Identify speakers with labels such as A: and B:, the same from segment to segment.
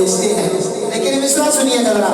A: फरिश्ते हैं। लेकिन मिसरा सुनिएगा जरा,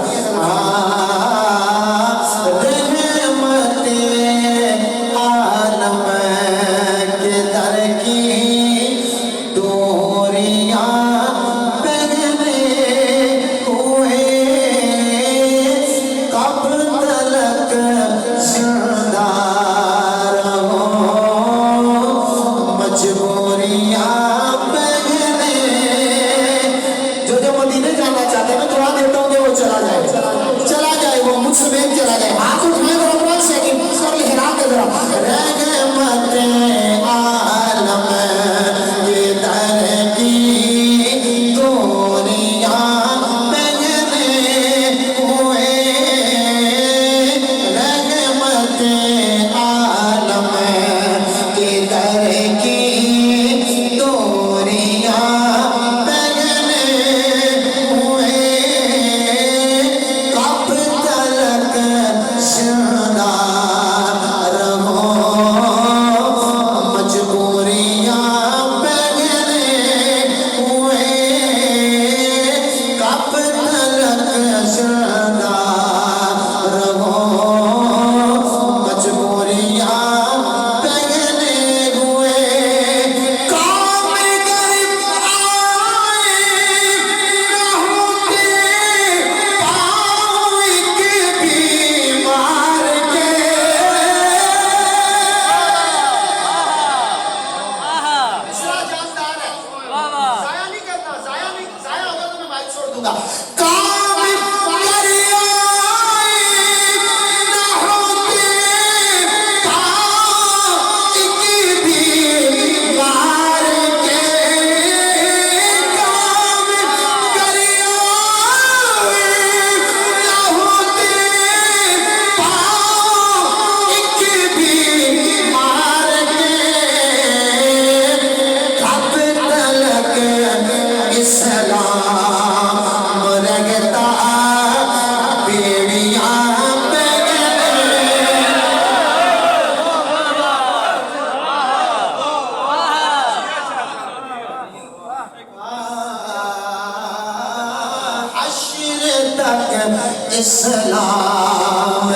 A: इस्लाम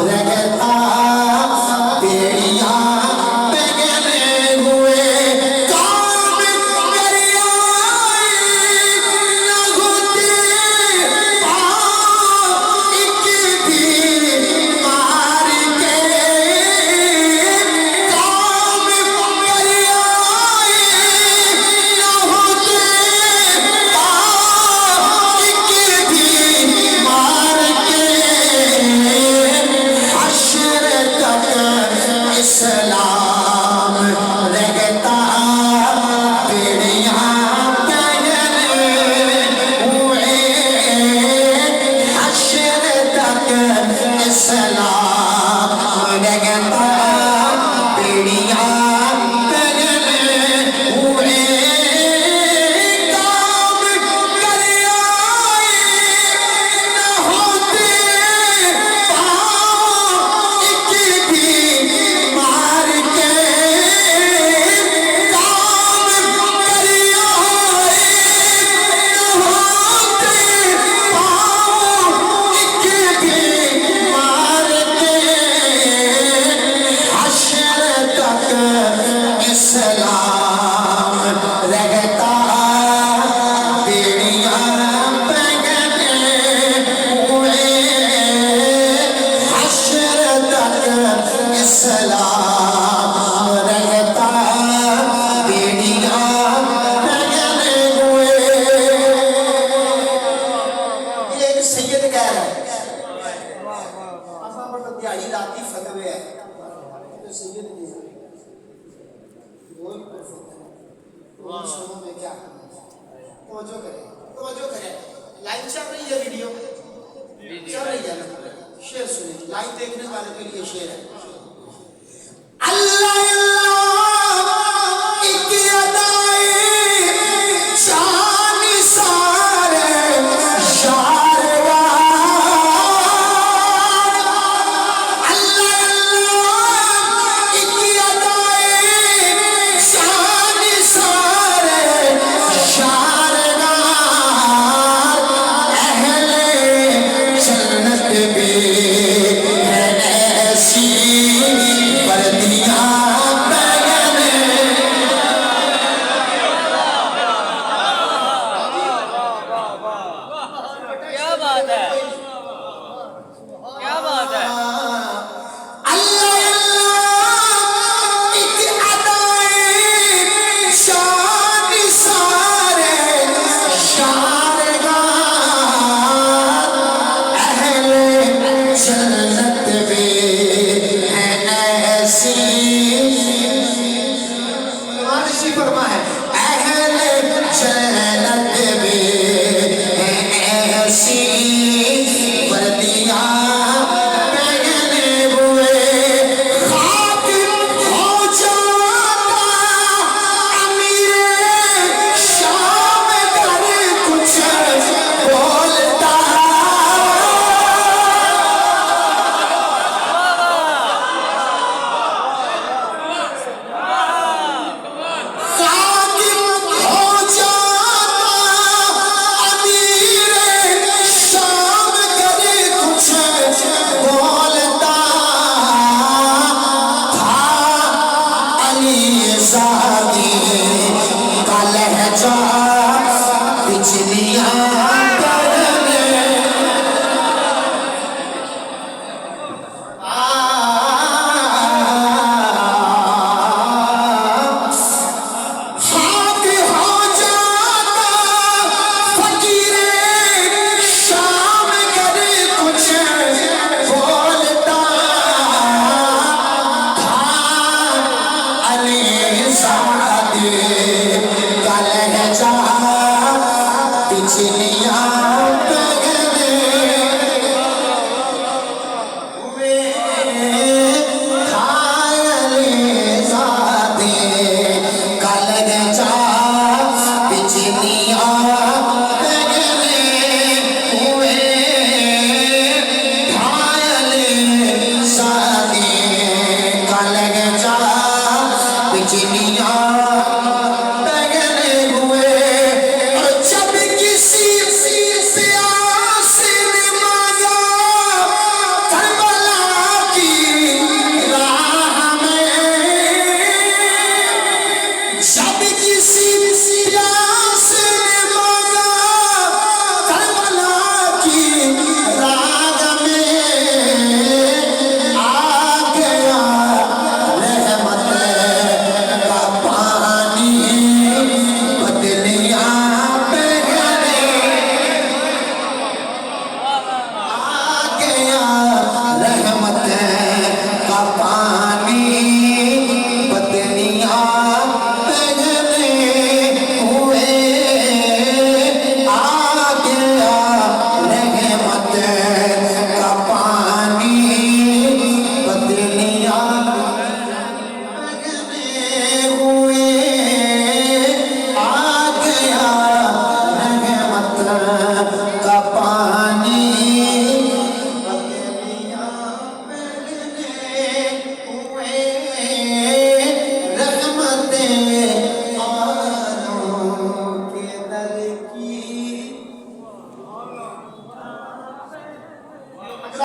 A: रहता बेड़ियां बेगने हुए काम करियाए न होते एक भी मार के काम करियाए न होते एक भी मार इस्लाम रहता बेड़ियां बेगने हुए हश्र तक इस्लाम रहता बेड़ियां बेगने हुए काम करियाए न होते एक भी मार के काम करियाए न होते एक भी मार के हश्र तक इस्लाम रहता बेड़ियां बेगने हुए हश्र तक इस्लाम रहता बेड़ियां बेगने हुए। ये एक सैयद कह रहा है पर तो दिहाड़ी रात की फतवे है तो सैयद नहीं है वो ही परफेक्ट है तो शुरू में क्या करना तवज्जो करें लाइन चल रही है वीडियो चल रही है ना शेर सुनिए लाइन देखने वाले के लिए शेर है अल्लाह अल्लाह एक अदाए शान सारे शारवा अल्लाह अल्लाह एक अदाए शान सारे शारवा
B: चाहा पिछले